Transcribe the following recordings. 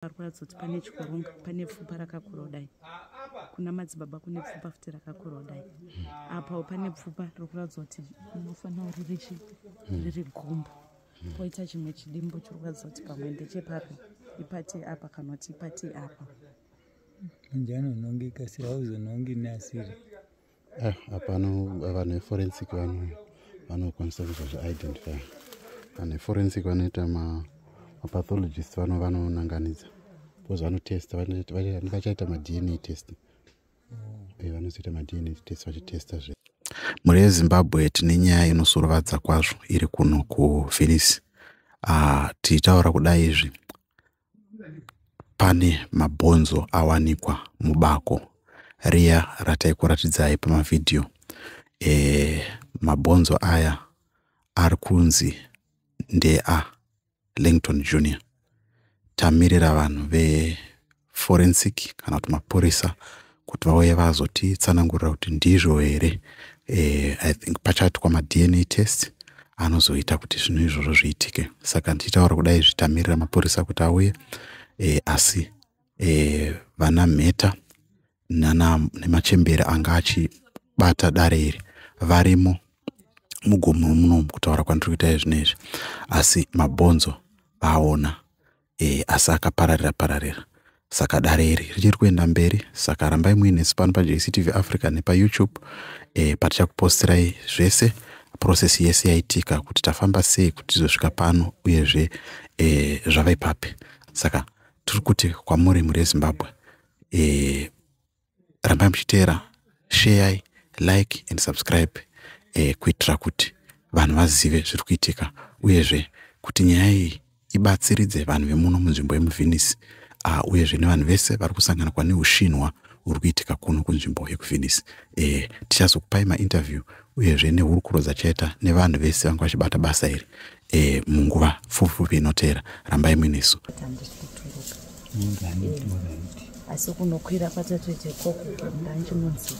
Parikuratidza kuti pane chikurunga, pane pfupa rakakura kudai. Kuna madzibaba kune pfupa futi rakakura kudai. Apawo pane pfupa rikuratidza kuti rinofanira riri gombo. Poita chimwe chidimbu chirikuratidza kuti pamwe ndechepapi, ipati apa kana kuti ipati apa. Njano nongeka sirauzo nongi nasiri. Apano vanhu veforensic vanokwanisa kuzozviidentify. Vanhu veforensic vanoita mapathologist vanonanganidza. Pozi vanotesta, vachaita madNA test. Vanozoita madNA test vachitesta zve. Mhuri yeZimbabwe tine nyaya inosurovadza kwazvo iri kuno kuVenice. Tichitaura kudai izvi, pane mabhonzo awanikwa mubako riya rataikuratidza pamavidhio. Mabhonzo aya ari kunzi ndeaLangton Junior. Tamirira vanhu veforensic kana kuti mapurisa kuti vauye vazotitsanangurira kuti ndizvo here. I think pachaitwa madNA test anozoita kuti zvinhu izvozvo zviitike. Saka ndichitaura kudai zvitamirira mapurisa kuti auye. Asi vana mheta nemachembere anga achibata dare iri varimo mugomo muno kutaura kwandiri kuita zvinezvi. Asi mabhonzo vaona asi akapararira. Saka dare iri richiri kuenda mberi. Saka rambai muinesu pano paJCTV Africa nepaYouTube. Patichakuposterai zvese process yese yaitika kuti tafamba sei kuti tizosvika pano uyezve zvava ipapi. Saka tiri kuti kwamuri muri yeZimbabwe, rambai muchiteera, share, like and subscribe kuitira kuti vanhu vazive zviri kuitika uyezve kuti nyaya iyi ibatsiridze vanhu vemuno munzvimbo yemuVenice, uyezve nevanhu vese vari kusanganwa neushinwa uri kuitika kuno kunzvimbo yekuVenice. Tichazokupai mainterview uyezve nehurukuro dzachaita nevanhu vese vanga vachibata basa iri munguva pfupi inoteera. Rambai muinesu. Asi kunokwira kwatatoite koko ndanjinonzi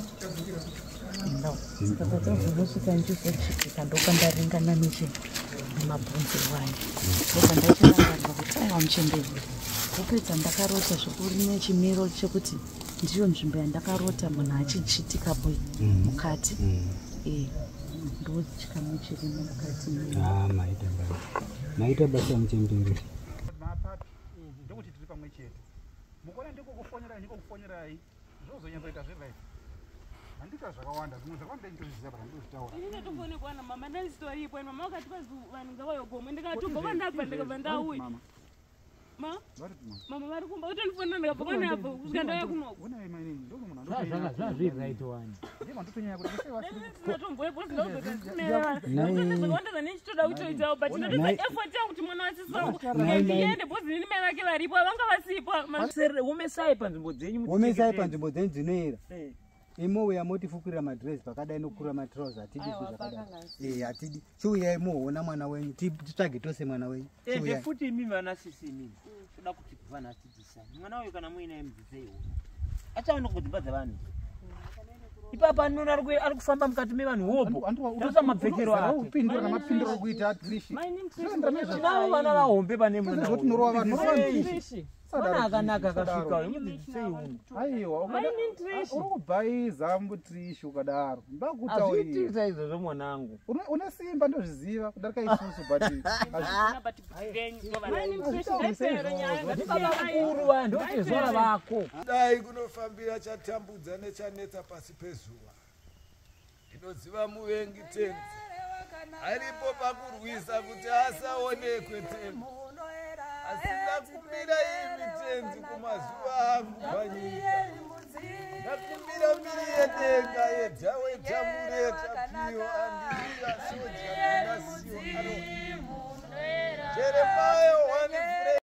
saka patazongosvika nchizochitika ndokandaringana nemabhonzo wayo ndokandachirangana kuti aiwa muchemberi kupedza ndakarota zvikuru nechimiro chekuti ndiyo nzvimbo yandakarota munhu achichitika boy mukati. Ndochikamu chirimo mukati maita basa muchemberi. Ndokuti tiri pamwe chete. Mukona ndiko kufonyerai zvozonyanzoita zvezvai. Handika zvakawanda zvimwe zvakawanda ndozviziva kuti ndozvitaura. Ini tofone kwana mama ndani story ipo mama wakati kwazi vanhu ngavayo gomo ndikatobva ndabva ndikabva ndauya. Mama vari kumba utonifona ndikabva napo kusvika ndauya kunoko. Una imani ndoko munhu ndotonyanya Zvazviraitwani. ndiko ndotonyanya kuti sei wasiri. Ndatomboye bosi ndozotosumira. Ndozotosonda nechitoda kutoitawo but ndototsa effort yangu kuti mwana wasisangu ndiende bosi nini mai vake varipo vanga vasipo. Umesai panzvimbo dzenyu. Umesai panzvimbo dzenyu dzinoera. Imouya motifukirira madress pakadai nokura matrauser atidi zvakadai. Atidi. Chiuyai muona mwana wenyu titsvage tose mwana wenyu. Futi imi vana sisi imi. Toda kuti vana adzidzisa. Mwana uyu kana muina mudzidzei uno. Achaona kudzibadza vanhu. Ipapa anona ari kufamba mukati mevanhu hopo. Tosa mapfekero ake. Upindura namapinduro kuita atrishi. Tinavo vana vahombe pane mwana. Zvoti norova vanhu Trishi. Vana akanaka akasvika mudzidzisei uno. Aiwa, uri kubhaiza mutrishi ukadaro. Ndakutaurira. Azviitisa izvozvo mwanangu. Une simba ndozviziva kudarika isusu but vakuru vanhu ndotezvara vako. Dai kunofambira chatambudza nechanetsa pasi pezuva. Ndinoziva muvengi tenzi aripo pakurwisa kuti asaonekwe tenzi. Asi ndakumbira imi tenzi kumazuva angu panyika. Ndakumbira mbiri yedenga yejawe tamureta piyo andiriya soja nasiyo. Jeremiah 1:3.